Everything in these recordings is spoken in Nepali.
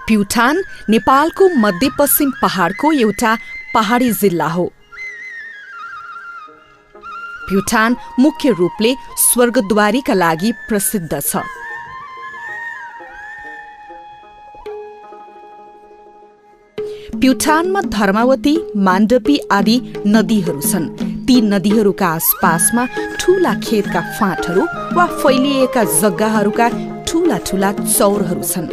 प्युठान नेपालको मध्यपश्चिम पहाडको एउटा पहाडी जिल्ला हो। प्युठान मुख्य रूपले स्वर्गद्वारीका लागि प्रसिद्ध छ। प्युठानमा धर्मावती, माण्डवी आदि नदीहरू छन्। ती नदीहरूका आसपासमा ठूला खेतका फाँटहरू वा फैलिएका जग्गाहरूका ठूला ठूला चौरहरू छन्।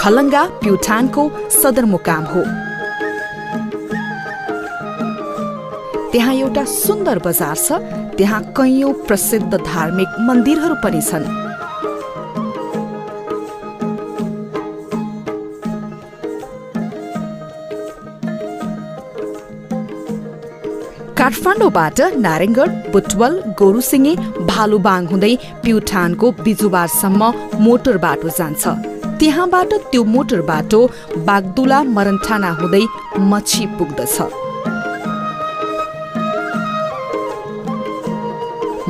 खलङ्गा प्युठानको सदरमुकाम हो। त्यहाँ एउटा सुन्दर बजार छ। त्यहाँ कैयौं प्रसिद्ध धार्मिक मन्दिरहरू पनि छन्। काठमाडौँबाट नारायणगढ, बुटवल, गोरुसिङे, भालुबाङ हुँदै प्युठानको बिजुवारसम्म मोटर बाटो जान्छ। त्यहाँबाट त्यो मोटर बाटो बागदुला मरनठाना हुँदै मच्छी पुग्दछ।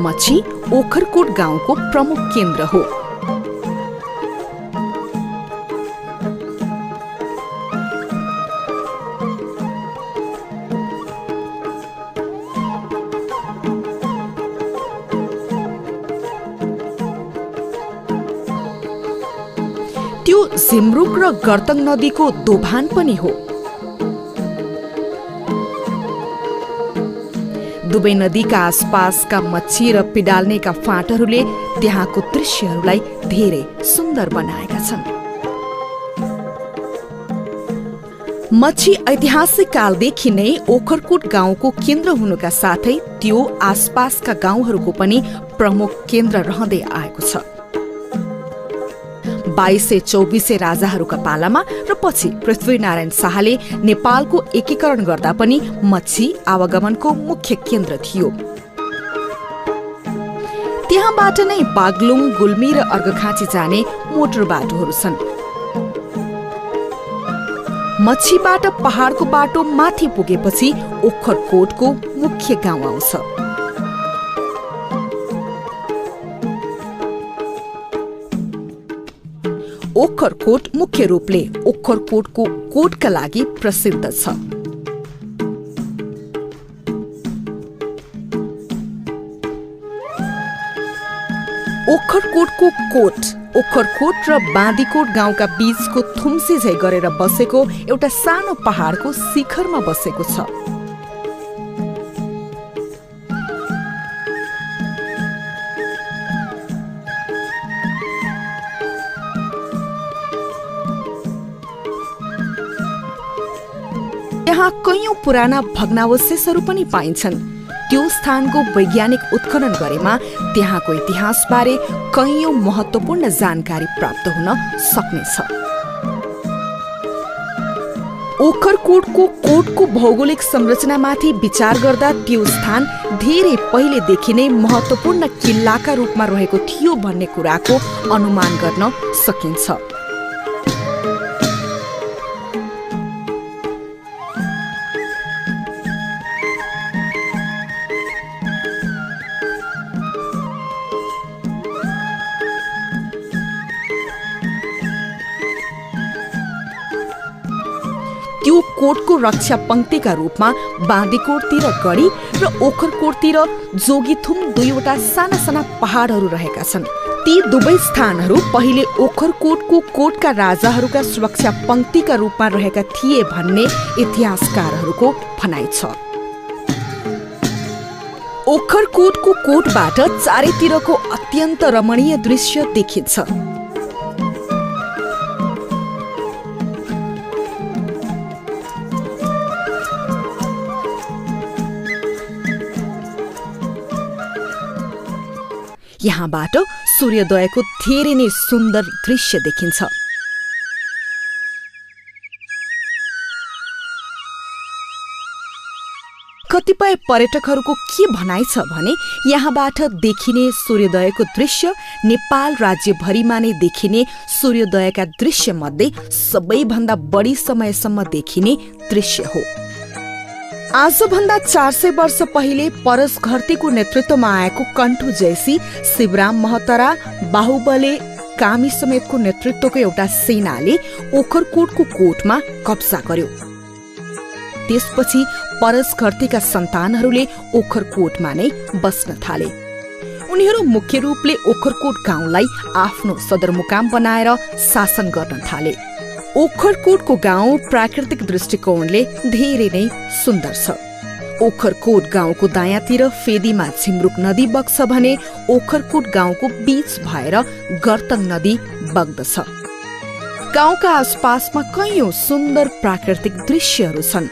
मच्छी ओखरकोट गाउँको प्रमुख केन्द्र हो। त्यो झिमरुक र गर्तङ नदीको दोभान पनि हो। दुवै नदीका आसपासका मच्छी र पिडाल्नेका फाँटहरूले त्यहाँको दृश्यहरूलाई धेरै सुन्दर बनाएका छन्। मच्छी ऐतिहासिक कालदेखि नै ओखरकोट गाउँको केन्द्र हुनुका साथै त्यो आसपासका गाउँहरूको पनि प्रमुख केन्द्र रहँदै आएको छ। 2224 राजाहरूका पालामा र पछि पृथ्वीनारायण शाहले नेपालको एकीकरण गर्दा पनि मच्छी आवागमनको मुख्य केन्द्र थियो। त्यहाँबाट नै बागलुङ, गुल्मी र अर्घखाँची जाने मोटर बाटोहरू छन्। मच्छीबाट पहाडको बाटो माथि पुगेपछि ओखरकोटको मुख्य गाउँ आउँछ। ओखरकोट मुख्य रूपले ओखरकोटको कोटका लागि प्रसिद्ध छ। ओखरकोटको कोट ओखरकोट र बाँदीकोट गाउँका बीचको थुम्से झै गरेर बसेको एउटा सानो पहाडको शिखरमा बसेको छ। यहाँ कैयौं पुराना भग्नावशेषहरू पनि पाइन्छन्। त्यो स्थानको वैज्ञानिक उत्खनन गरेमा त्यहाँको इतिहासबारे कैयौं महत्त्वपूर्ण जानकारी प्राप्त हुन सक्नेछ। ओखरकोटको कोटको भौगोलिक संरचनामाथि विचार गर्दा त्यो स्थान धेरै पहिलेदेखि नै महत्त्वपूर्ण किल्लाका रूपमा रहेको थियो भन्ने कुराको अनुमान गर्न सकिन्छ। त्यो कोटको रक्षा पंक्तिका रूपमा बाँदीकोटतिर गढी र ओखरकोटतिर जोगीथुम दुईवटा साना साना पहाडहरू रहेका छन्। ती दुवै स्थानहरू पहिले ओखरकोटको कोटका राजाहरूका सुरक्षा पंक्तिका रूपमा रहेका थिए भन्ने इतिहासकारहरूको भनाइ छ। ओखरकोटको कोटबाट चारैतिरको अत्यन्त रमणीय दृश्य देखिन्छ। यहाँबाट सूर्योदयको धेरै नै सुन्दर दृश्य देखिन्छ। कतिपय पर्यटकहरूको के भनाइ छ भने यहाँबाट देखिने सूर्योदयको दृश्य नेपाल राज्यभरिमा नै देखिने सूर्योदयका दृश्य मध्ये सबैभन्दा बढी समयसम्म देखिने दृश्य हो। आजभन्दा 400 वर्ष पहिले परस घरतीको नेतृत्वमा आएको कण्ठु जैसी, शिवराम महतरा, बाहुबले कामी समेतको नेतृत्वको एउटा सेनाले ओखरकोटको कोटमा कब्जा गर्यो। त्यसपछि परस घरतीका सन्तानहरूले ओखरकोटमा नै बस्न थाले। उनीहरू मुख्य रूपले ओखरकोट गाउँलाई आफ्नो सदरमुकाम बनाएर शासन गर्न थाले। ओखरकोटको गाउँ प्राकृतिक दृष्टिकोणले धेरै नै सुन्दर छ। ओखरकोट गाउँको दायाँतिर फेदीमा झिमरुक नदी बग्छ भने ओखरकोट गाउँको बीच भएर गर्तङ नदी बग्दछ। गाउँका आसपासमा कैयौं सुन्दर प्राकृतिक दृश्यहरू छन्।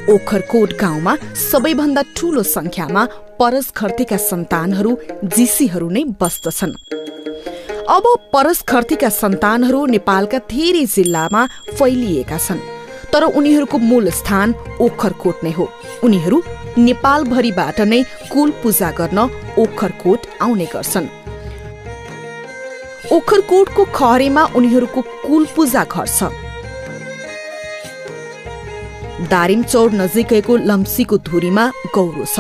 ओखरकोट गाउँमा सबैभन्दा ठूलो संख्यामा परस घरतीका सन्तानहरू जीसीहरू नै बस्दछन्। अब परस घरतीका सन्तानहरू नेपालका धेरै जिल्लामा फैलिएका छन्, तर उनीहरूको मूल स्थान ओखरकोट नै हो। उनीहरू नेपालभरिबाट नै कुल पूजा गर्न ओखरकोट आउने गर्छन्। ओखरकोटको खहरेमा उनीहरूको कुल पूजा घर छ। दारिमचौर नजिकैको लम्सीको धुरीमा गौरो छ।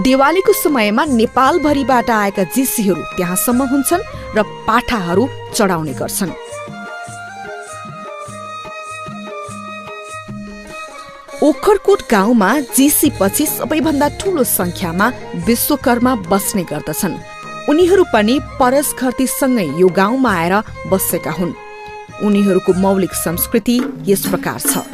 दिवालीको समयमा नेपालभरिबाट आएका जीसीहरू त्यहाँसम्म हुन्छन् र पाठाहरू चढाउने गर्छन्। ओखरकोट गाउँमा जीसी पछि सबैभन्दा ठूलो संख्यामा विश्वकर्मा बस्ने गर्दछन्। उनीहरू पनि परस घरतीसँगै यो गाउँमा आएर बसेका हुन्। उनीहरूको मौलिक संस्कृति यस प्रकार छ।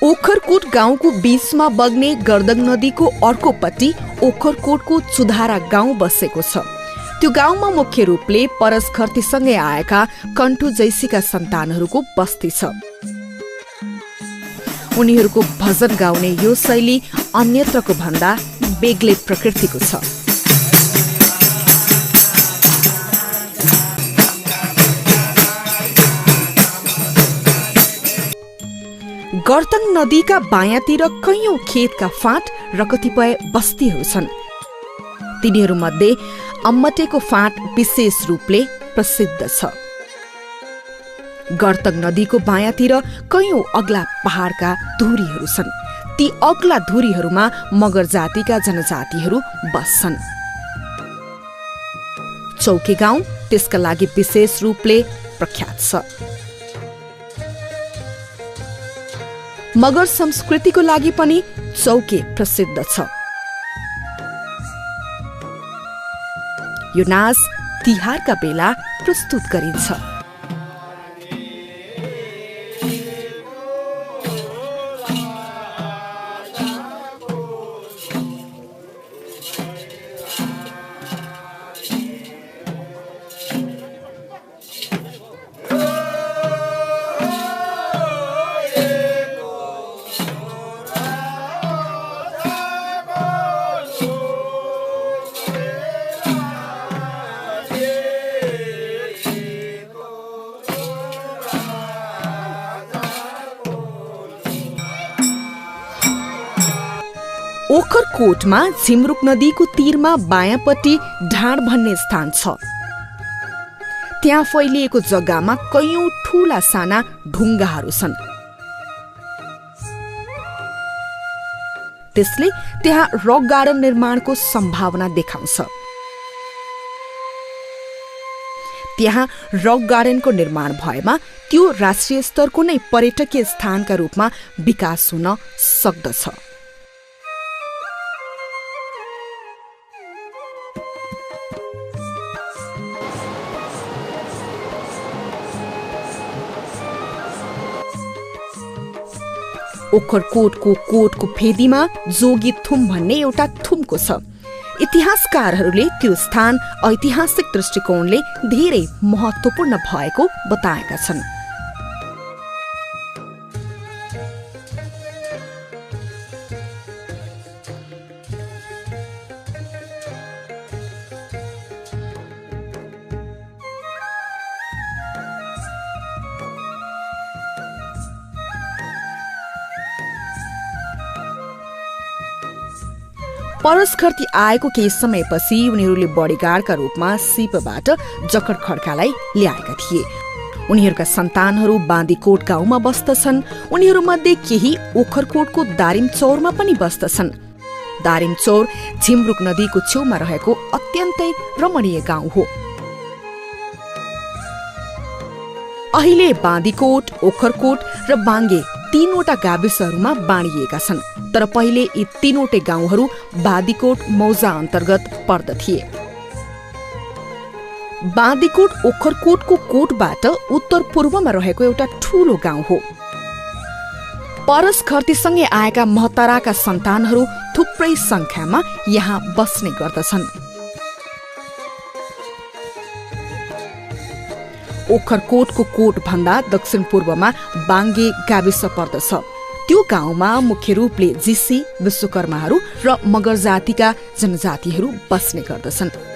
ओखरकोट गाउँको बीचमा बग्ने गर्दङ नदीको अर्कोपट्टि ओखरकोटको चुधारा गाउँ बसेको छ। त्यो गाउँमा मुख्य रूपले परस घरतीसँगै आएका कण्ठु जैसीका सन्तानहरूको बस्ती छ। उनीहरूको भजन गाउने यो शैली अन्यत्रको भन्दा बेग्लै प्रकृतिको छ। गर्तङ नदीका बायाँतिर कैयौं खेतका फाँट र कतिपय बस्तीहरू छन्। तिनीहरूमध्ये अम्मटेको फाँट विशेष रूपले प्रसिद्ध छ। गर्तङ नदीको बायाँतिर कैयौं अग्ला पहाड़का धुरीहरू छन्। ती अग्ला धुरीहरूमा मगर जातिका जनजातिहरू बस्छन्। चौके गाउँ त्यसका लागि विशेष रूपले प्रख्यात छ। मगर संस्कृतिको लागि पनि चौके प्रसिद्ध छ। यो नाच तिहारका बेला प्रस्तुत गरिन्छ। ओखरकोटमा झिमरुक नदीको तीरमा बायाँपट्टि ढाड भन्ने स्थान छ। त्यहाँ फैलिएको जग्गामा कैयौं ठूला साना ढुङ्गाहरू छन्। त्यसले त्यहाँ रक गार्डन निर्माणको सम्भावना देखाउँछ। त्यहाँ रक गार्डनको निर्माण भएमा त्यो राष्ट्रिय स्तरको नै पर्यटकीय स्थानका रूपमा विकास हुन सक्दछ। ओखरकोटको कोटको फेदीमा जोगी थुम भन्ने एउटा थुमको छ। इतिहासकारहरूले त्यो स्थान ऐतिहासिक दृष्टिकोणले धेरै महत्त्वपूर्ण भएको बताएका छन्। परस घरती आएको केही समयपछि उनीहरूले बडीगार्डका रूपमा सिपबाट जकर खड्कालाई ल्याएका थिए। उनीहरूका सन्तानहरू बाँदीकोट गाउँमा बस्दछन्। उनीहरूमध्ये केही ओखरकोटको दारिमचौरमा पनि बस्दछन्। दारिमचौर झिमरुक नदीको छेउमा रहेको अत्यन्तै रमणीय गाउँ हो। अहिले बाँदीकोट, ओखरकोट र बाङ्गे 3वटा गाविसहरूमा बाँडिएका छन्, तर पहिले यी 3वटै गाउँहरू बाँदीकोट मौजा अन्तर्गत पर्दथिए। बाँदीकोट ओखरकोटको कोटबाट उत्तर पूर्वमा रहेको एउटा ठूलो गाउँ हो। परस खर्तीसँगै आएका महताराका सन्तानहरू थुप्रै संख्यामा यहाँ बस्ने गर्दछन्। ओखरकोटको कोट भन्दा दक्षिण पूर्वमा बाङ्गे गाविस पर्दछ। त्यो गाउँमा मुख्य रूपले जिसी, विश्वकर्माहरू र मगर जातिका जनजातिहरू बस्ने गर्दछन्।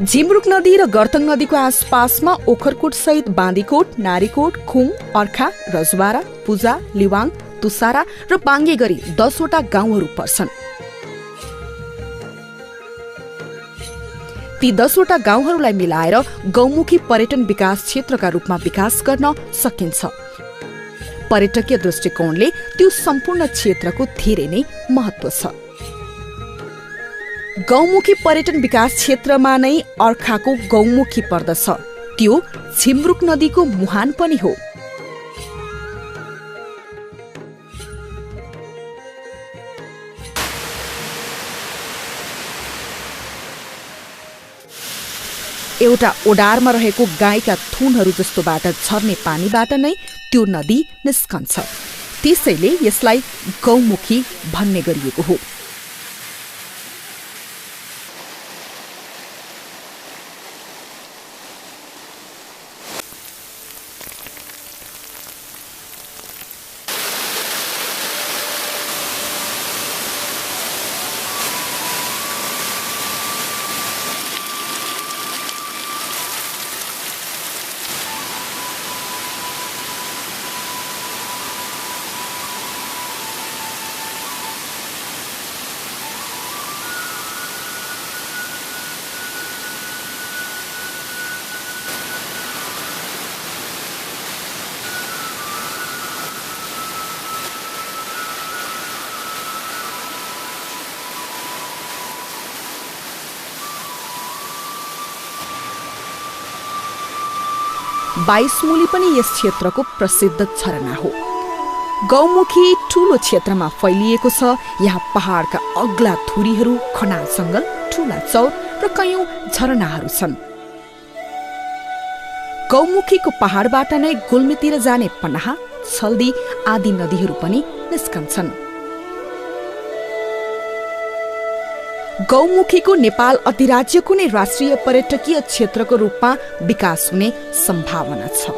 झिमरुक नदी र गर्तङ नदीको आसपासमा ओखरकोट सहित बाँदीकोट, नारीकोट, खुङ, अर्खा, रजवारा, पूजा, लिवाङ, तुसारा र बाङ्गे गरी 10वटा गाउँहरू पर्छन्। ती 10वटा गाउँहरूलाई मिलाएर गौमुखी पर्यटन विकास क्षेत्रका रूपमा विकास गर्न सकिन्छ। पर्यटकीय दृष्टिकोणले त्यो सम्पूर्ण क्षेत्रको धेरै नै महत्व छ। गौमुखी पर्यटन विकास क्षेत्रमा नै अर्खाको गौमुखी पर्दछ। त्यो झिमरुक नदीको मुहान पनि हो। एउटा ओडारमा रहेको गाईका थुनहरू जस्तोबाट झर्ने पानीबाट नै त्यो नदी निस्कन्छ। त्यसैले यसलाई गौमुखी भन्ने गरिएको हो। बाइसमुली पनि यस क्षेत्रको प्रसिद्ध झरना हो। गौमुखी ठूलो क्षेत्रमा फैलिएको छ। यहाँ पहाडका अग्ला थुरीहरू, खनाल जंगल, ठूला चौर र कयौं झरनाहरू छन्। गौमुखीको पहाडबाट नै गुल्मीतिर जाने पनाहा, छल्दी आदि नदीहरू पनि निस्कन्छन्। गौमुखीको नेपाल अधिराज्यको नै राष्ट्रिय पर्यटकीय क्षेत्रको रूपमा विकास हुने सम्भावना छ।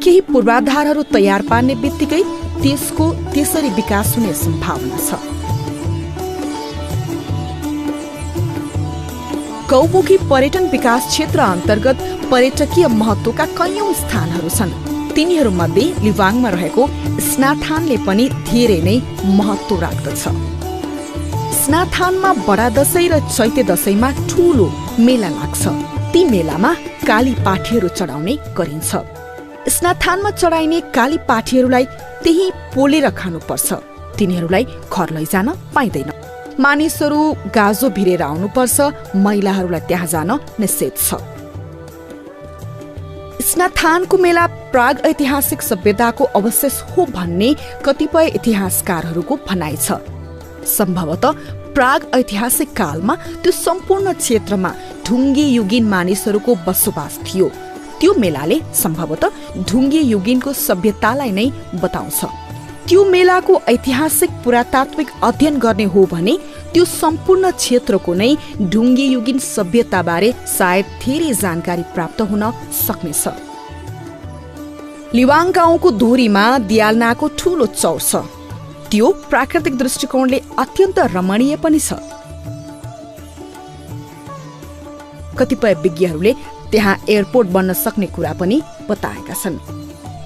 केही पूर्वाधारहरू तयार पार्ने बित्तिकै त्यसको त्यसरी विकास हुने सम्भावना छ। गौमुखी पर्यटन विकास क्षेत्र अन्तर्गत पर्यटकीय महत्वका कयौं स्थानहरू छन्। तिनीहरूमध्ये लिवाङमा रहेको स्नाथानले पनि धेरै नै महत्व राख्दछ। स्नाथानमा बडा दशैं र चैते दशैंमा ठूलो मेला लाग्छ। ती मेलामा काली पाठीहरू चढाउने गरिन्छ। स्नाथानमा चढाइने काली पाठीहरूलाई त्यही पोलेर खानुपर्छ। तिनीहरूलाई घर लैजान पाइँदैन। मानिसहरू गाजो भिरेर आउनुपर्छ। महिलाहरूलाई त्यहाँ जान निषेध छ। स्नाथानको मेला प्राग ऐतिहासिक सभ्यताको अवशेष हो भन्ने कतिपय इतिहासकारहरूको भनाइ छ। सम्भवतः प्राग ऐतिहासिक कालमा त्यो सम्पूर्ण क्षेत्रमा ढुङ्गे युगीन मानिसहरूको बसोबास थियो। त्यो मेलाले सम्भवतः ढुङ्गे युगीनको सभ्यतालाई नै बताउँछ। त्यो मेलाको ऐतिहासिक पुरातात्विक अध्ययन गर्ने हो भने त्यो सम्पूर्ण क्षेत्रको नै ढुङ्गे युगीन सभ्यताबारे सायद धेरै जानकारी प्राप्त हुन सक्नेछ। लिवाङ गाउँको दोहोरीमा दियालनाको ठूलो चौर छ। त्यो प्राकृतिक दृष्टिकोणले अत्यन्त रमणीय पनि छ। कतिपय विज्ञहरूले त्यहाँ एयरपोर्ट बन्न सक्ने कुरा पनि बताएका छन्।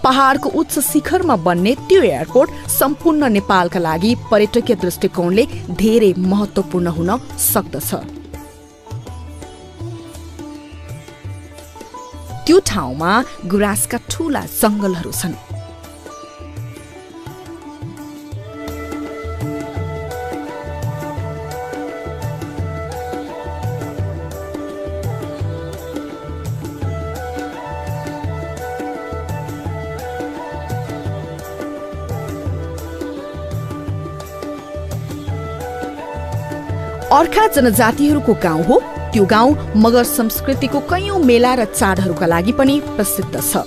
पहाडको उच्च शिखरमा बन्ने त्यो एयरपोर्ट सम्पूर्ण नेपालका लागि पर्यटकीय दृष्टिकोणले धेरै महत्वपूर्ण हुन सक्दछ। त्यो ठाउँमा गुराँसका ठूला जंगलहरू छन्। अर्खा जनजातिहरूको गाउँ हो। त्यो गाउँ मगर संस्कृतिको कैयौं मेला र चाडहरूका लागि पनि प्रसिद्ध छ।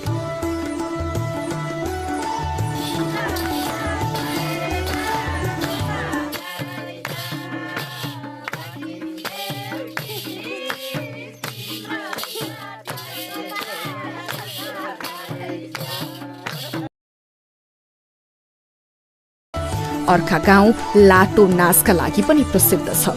अर्खा गाउँ लाटो नाचका लागि पनि प्रसिद्ध छ।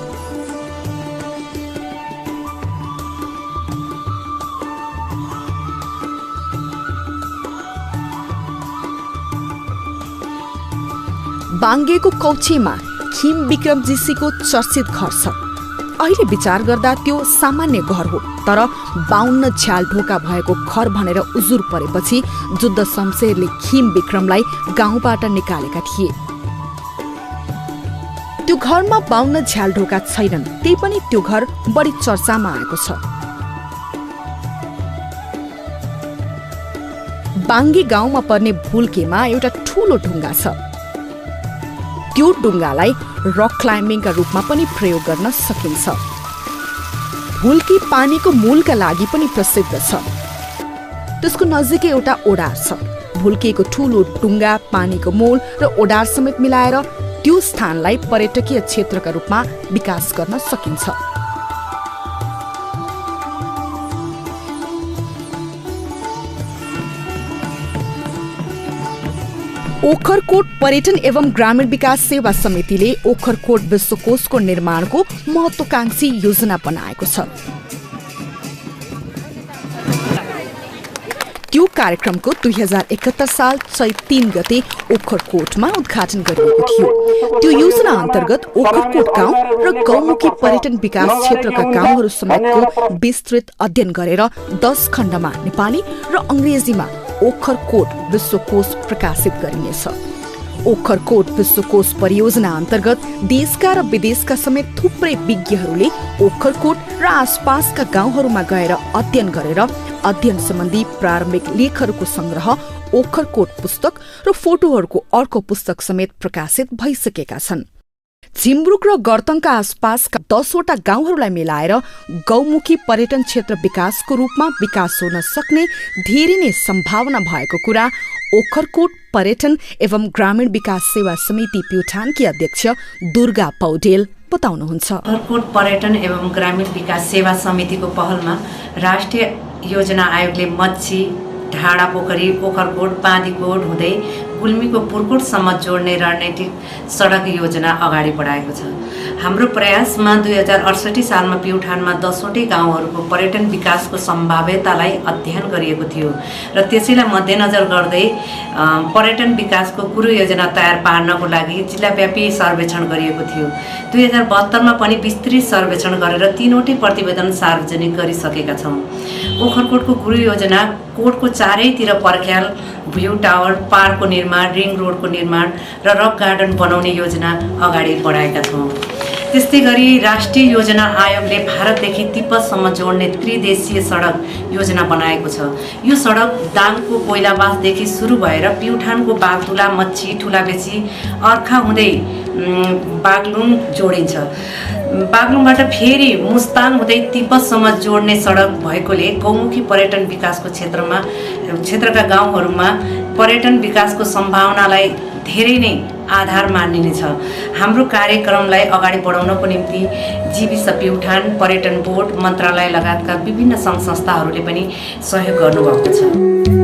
बाङ्गेको कौछेमा खिम विक्रमजीसीको चर्चित घर छ। अहिले विचार गर्दा त्यो सामान्य घर हो, तर 52 झ्याल ढोका भएको घर भनेर उजुर परेपछि जुद्ध शमशेरले खिम विक्रमलाई गाउँबाट निकालेका थिए। त्यो घरमा 52 झ्याल ढोका छैनन्, त्यही पनि त्यो घर बढी चर्चामा आएको छ। बाङ्गे गाउँमा पर्ने भुल्केमा एउटा ठूलो ढुङ्गा छ। त्यो डुङ्गालाई रक क्लाइम्बिङका रूपमा पनि प्रयोग गर्न सकिन्छ। भुल्की पानीको मूलका लागि पनि प्रसिद्ध छ। त्यसको नजिकै एउटा ओडार छ। भुल्केको ठूलो डुङ्गा, पानीको मूल र ओडार समेत मिलाएर त्यो स्थानलाई पर्यटकीय क्षेत्रका रूपमा विकास गर्न सकिन्छ। ओखरकोट पर्यटन एवं ग्रामीण विकास सेवा समितिले ओखरकोट विश्वकोशको निर्माणको महत्वाकांक्षी योजना बनाएको छ। त्यो कार्यक्रमको 2071 साल चैत 3 गते ओखरकोटमा उद्घाटन गरिएको थियो। त्यो योजना अन्तर्गत ओखरकोट गाउँ र गौमुखी पर्यटन विकास क्षेत्रका गाउँहरू समेतको विस्तृत अध्ययन गरेर 10 खण्डमा नेपाली र अंग्रेजीमा ओखरकोट विश्वकोश प्रकाशित गरिनेछ। ओखरकोट विश्वकोश परियोजना अन्तर्गत देशका र विदेशका समेत थुप्रै विज्ञहरूले ओखरकोट र आसपासका गाउँहरूमा गएर अध्ययन गरेर अध्ययन सम्बन्धी प्रारम्भिक लेखहरूको संग्रह ओखरकोट पुस्तक र फोटोहरूको अर्को पुस्तक समेत प्रकाशित भइसकेका छन्। झिमरुक र गर्तङका आसपासका 10 वटा गाउँहरूलाई मिलाएर गौमुखी पर्यटन क्षेत्र विकासको रूपमा विकास हुन सक्ने धेरै नै सम्भावना भएको कुरा ओखरकोट पर्यटन एवं ग्रामीण विकास सेवा समिति प्युठानकी अध्यक्ष दुर्गा पौडेल बताउनुहुन्छ। ओखरकोट पर्यटन एवं ग्रामीण विकास सेवा समितिको पहलमा राष्ट्रिय योजना आयोगले मच्छी, ढाडा पोखरी, ओखरकोट, बाँदीकोट हुँदै गुल्मीको पुर्कोटसम्म जोड्ने रणनीतिक सडक योजना अगाडि बढाएको छ। हाम्रो प्रयासमा 2068 सालमा प्युठानमा 10 वटै गाउँहरूको पर्यटन विकासको सम्भाव्यतालाई अध्ययन गरिएको थियो र त्यसैलाई मध्यनजर गर्दै पर्यटन विकासको कुरो योजना तयार पार्नको लागि जिल्लाव्यापी सर्वेक्षण गरिएको थियो। 2072 मा पनि विस्तृत सर्वेक्षण गरेर 3 वटै प्रतिवेदन सार्वजनिक गरिसकेका छौँ। ओखरकोटको कुरो योजना कोटको चारैतिर पर्ख्याल, भ्यू टावर, पार्कको निर्माण, रिङ रोडको निर्माण र रक गार्डन बनाउने योजना अगाडि बढाएका छौँ। त्यस्तै गरी राष्ट्रिय योजना आयोगले भारतदेखि तिब्बतसम्म जोड्ने त्रिदेशीय सडक योजना बनाएको छ। यो सडक दाङको कोइलाबासदेखि सुरु भएर प्युठानको बागदुला, मच्छी, ठुलाबेसी, अर्खा हुँदै बागलुङ जोडिन्छ। बागलुङबाट फेरि मुस्ताङ हुँदै तिब्बतसम्म जोड्ने सडक भएकोले गौमुखी पर्यटन विकासको क्षेत्रका गाउँहरूमा पर्यटन विकासको सम्भावनालाई धेरै नै आधार मानिनेछ। हाम्रो कार्यक्रमलाई अगाडि बढाउनको निम्ति जीविस प्युठान, पर्यटन बोर्ड, मन्त्रालय लगायतका विभिन्न सङ्घ संस्थाहरूले पनि सहयोग गर्नुभएको छ।